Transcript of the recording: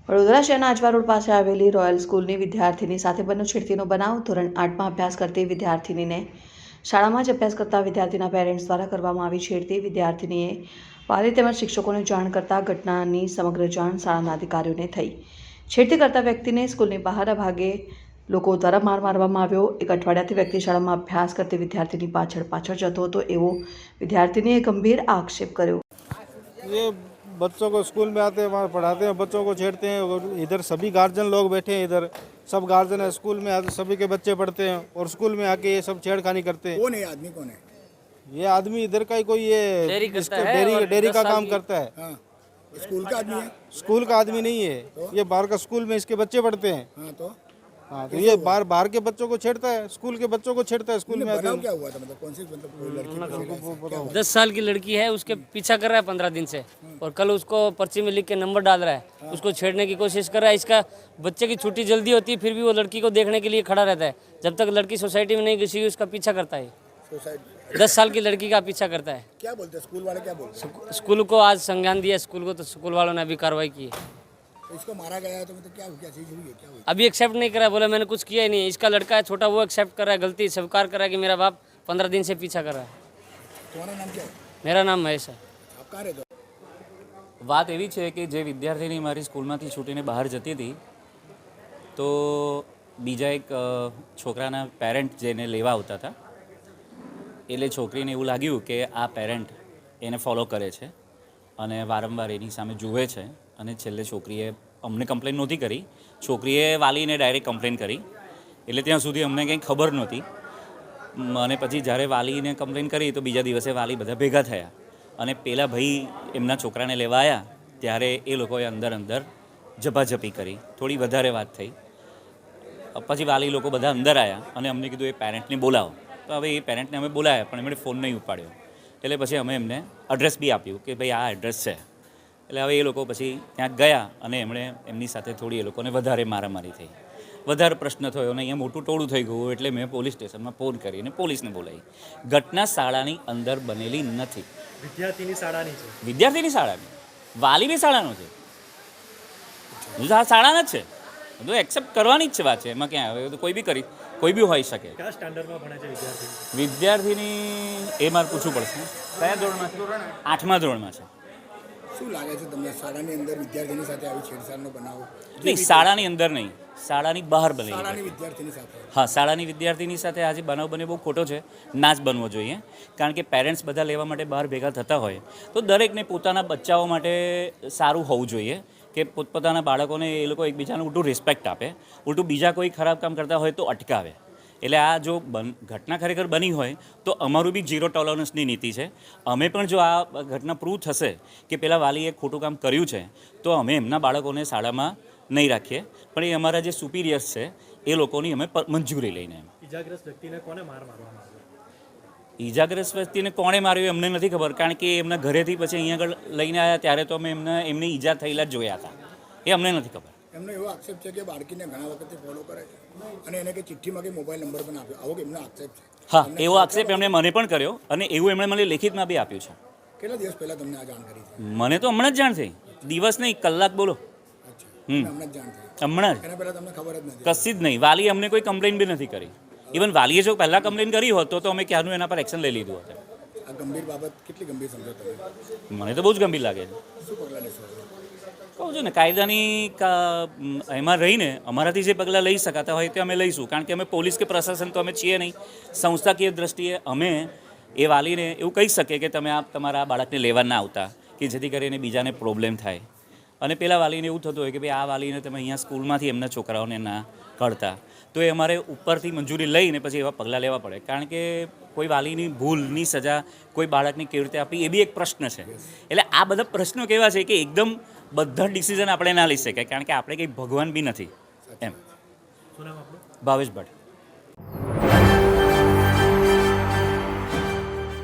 વડોદરા શહેરના આજવા રોડ પાસે આવેલી રોયલ સ્કૂલની વિદ્યાર્થીની સાથે બન્યો છેડતીનો બનાવ. ધોરણ 8માં અભ્યાસ કરતી વિદ્યાર્થીનીને શાળામાં જ અભ્યાસ કરતા વિદ્યાર્થીના પેરેન્ટ્સ દ્વારા કરવામાં આવી છેડતી. વિદ્યાર્થીનીએ વાલી તેમજ શિક્ષકોને જાણ કરતા ઘટનાની સમગ્ર જાણ શાળાના અધિકારીઓને થઈ. છેડતી કરતા વ્યક્તિને સ્કૂલની બહારના ભાગે લોકો દ્વારા માર મારવામાં આવ્યો. એક અઠવાડિયાથી વ્યક્તિ શાળામાં અભ્યાસ કરતી વિદ્યાર્થીની પાછળ જતો હતો એવો વિદ્યાર્થીનીએ ગંભીર આક્ષેપ કર્યો. बच्चों को स्कूल में आते हैं, वहाँ पढ़ाते हैं, बच्चों को छेड़ते हैं और इधर सभी गार्जियन लोग बैठे हैं, इधर सब गार्जियन है, स्कूल में आते सभी के बच्चे पढ़ते हैं और स्कूल में आके ये सब छेड़खानी करते हैं। कौन है आदमी, कौन है ये आदमी? इधर का ही कोई ये डेयरी का काम करता है। हाँ, स्कूल का आदमी है? स्कूल का आदमी नहीं है तो? ये बाहर का स्कूल में इसके बच्चे पढ़ते हैं। हाँ, तो ये बाहर के बच्चों को छेड़ता है, स्कूल के बच्चों को छेड़ता है। स्कूल में आते क्या हुआ था, मतलब कौन सी, मतलब कोई लड़की 10 साल की लड़की है, उसके पीछा कर रहा है 15 दिन से और कल उसको पर्ची में लिख के नंबर डाल रहा है, उसको छेड़ने की कोशिश कर रहा है। इसका बच्चे की छुट्टी जल्दी होती है फिर भी वो लड़की को देखने के लिए खड़ा रहता है। जब तक लड़की सोसाइटी में नहीं घुसी उसका पीछा करता है। 10 साल की लड़की का पीछा करता है। क्या बोलते हैं स्कूल वाले, क्या बोलते हैं? स्कूल को आज संज्ञान दिया स्कूल को, तो स्कूल वालों ने अभी कार्रवाई की है। तो इसको मारा गया है तो मतलब क्या चीज़ हुई है, क्या हुई? अभी एक्सेप्ट नहीं करा, बोला मैंने कुछ किया ही नहीं। इसका लड़का है छोटा, वो एक्सेप्ट कर रहा है, गलती स्वीकार कर रहा है कि मेरा बाप 15 दिन से पीछा कर रहा है। तुम्हारा नाम क्या है? मेरा नाम महेश है। आप कहाँ रहते हो? વાત એવી છે કે જે વિદ્યાર્થીની મારી સ્કૂલમાંથી છૂટીને બહાર જતી હતી તો બીજા એક છોકરાના પેરેન્ટ જેને લેવા આવતા હતા એટલે છોકરીને એવું લાગ્યું કે આ પેરેન્ટ એને ફોલો કરે છે અને વારંવાર એની સામે જુએ છે અને છેલ્લે છોકરીએ અમને કમ્પ્લેન નહોતી કરી, છોકરીએ વાલીને ડાયરેક્ટ કમ્પ્લેન કરી. એટલે ત્યાં સુધી અમને કંઈ ખબર નહોતી અને પછી જ્યારે વાલીને કમ્પ્લેન કરી તો બીજા દિવસે વાલી બધા ભેગા થયા અને પેલા ભાઈ એમના છોકરાને લેવા આવ્યા ત્યારે એ લોકોએ અંદર ઝપાઝપી કરી, થોડી વધારે વાત થઈ. પછી વાલી લોકો બધા અંદર આવ્યા અને અમને કીધું એ પેરેન્ટને બોલાવો. તો હવે એ પેરેન્ટને અમે બોલાવ્યા પણ એમણે ફોન નહીં ઉપાડ્યો. એટલે પછી અમે એમને એડ્રેસ બી આપ્યું કે ભાઈ આ એડ્રેસ છે. એટલે હવે એ લોકો પછી ત્યાં ગયા અને એમણે એમની સાથે થોડી એ લોકોને વધારે મારામારી થઈ, વધારે પ્રશ્ન થયો અને અહીંયા મોટું ટોળું થઈ ગયું. એટલે મેં પોલીસ સ્ટેશનમાં ફોન કરીને પોલીસને બોલાવી. ઘટના શાળાની અંદર બનેલી નથી, વિદ્યાર્થીની શાળાની, વાલી બી શાળાનો છે, શાળાના જ છે. બધું એક્સેપ્ટ કરવાની જ છે વાત છે, એમાં ક્યાં આવે તો કોઈ બી હોઈ શકે. કયા સ્ટાન્ડર્ડમાં ભણે છે વિદ્યાર્થીની એ મારે પૂછવું પડશે. કયા ધોરણમાં છે? 8મા ધોરણમાં છે. શું લાગે છે તમને શાળાની અંદર વિદ્યાર્થીની સાથે આવી છેડછાડનો બનાવ? નહીં, શાળાની અંદર નહીં, શાળાની બહાર બનેલી. શાળાની વિદ્યાર્થીની સાથે? હા, શાળાની વિદ્યાર્થીની સાથે આજે બનાવ બને બહુ ખોટો છે, ના જ બનવો જોઈએ. કારણ કે પેરેન્ટ્સ બધા લેવા માટે બહાર ભેગા થતા હોય તો દરેકને પોતાના બચ્ચાઓ માટે સારું હોવું જોઈએ કે પોતપોતાના બાળકોને એ લોકો એકબીજાને ઉલટું રિસ્પેક્ટ આપે, ઉલટું બીજા કોઈ ખરાબ કામ કરતા હોય તો અટકાવે. એટલે આ જો ઘટના ખરેખર બની હોય તો અમારું બી 0 ટોલરન્સની નીતિ છે. અમે પણ જો આ ઘટના પ્રૂવ થશે કે પેલા વાલીએ ખોટું કામ કર્યું છે તો અમે એમના બાળકોને શાળામાં નહીં રાખીએ, પણ એ અમારા જે સુપિરિયર્સ છે એ લોકોની અમે મંજૂરી લઈને. ઈજાગ્રસ્ત વ્યક્તિને કોને મારવામાં આવ્યો? ઈજાગ્રસ્ત વ્યક્તિને કોણે માર્યું અમને નથી ખબર, કારણ કે એમના ઘરેથી પછી અહીંયા આગળ લઈને આવ્યા ત્યારે તો અમે એમને ઈજા થયેલા જ જોયા હતા, એ અમને નથી ખબર. એમનો એવો આક્ષેપ છે કે બાળકીને ઘણા વખતથી ફોલો કરે છે અને એને કે ચિઠ્ઠીમાં કે મોબાઈલ નંબર પણ આપ્યો, આવો કે એમનો આક્ષેપ છે? હા, એવો આક્ષેપ એમણે મને પણ કર્યો અને એવું એમણે મને લેખિતમાં બી આપ્યું છે. કેટલા દિવસ પહેલાં તમને આ જાણ કરી છે? મને તો હમણાં જ જાણ થઈ, દિવસ નહીં કલાક બોલો. હમણાં જ જાણ થઈ? હમણાં જ. એના પહેલાં તમને ખબર જ નથી? કશી જ નહીં. વાલીએ અમને કોઈ કમ્પ્લેન બી નથી કરી. ઇવન વાલીએ જો પહેલાં કમ્પ્લેન કરી હોત તો અમે ક્યારનું એના પર એક્શન લઈ લીધું હતું. આ ગંભીર બાબત કેટલી ગંભીર સમજો તમે? મને તો બહુ જ ગંભીર લાગે છે. શું પગલાં લેશો? કહું છું ને, કાયદાની એમાં રહીને અમારાથી જે પગલાં લઈ શકાતા હોય તે અમે લઈશું. કારણ કે અમે પોલીસ કે પ્રશાસન તો અમે છીએ નહીં. સંસ્થાકીય દ્રષ્ટિએ અમે એ વાલીને એવું કહી શકીએ કે તમે તમારા બાળકને લેવા ના આવતા, કે જેથી કરીને બીજાને પ્રોબ્લેમ થાય. અને પેલા વાલીને એવું થતું હોય કે ભાઈ આ વાલીને તમે અહીંયા સ્કૂલમાંથી એમના છોકરાઓને ના કાઢતા, તો એ અમારે ઉપરથી મંજૂરી લઈને પછી એવા પગલાં લેવા પડે. કારણ કે કોઈ વાલીની ભૂલની સજા કોઈ બાળકને કેવી રીતે આપી એ બી એક પ્રશ્ન છે. એટલે આ બધા પ્રશ્નો કેવા છે કે એકદમ બધા ડિસિઝન આપણે ના લઈ શકાય, કારણ કે આપણે કંઈ ભગવાન બી નથી એમ. શું નામ આપણું? ભાવેશ ભટ્ટ.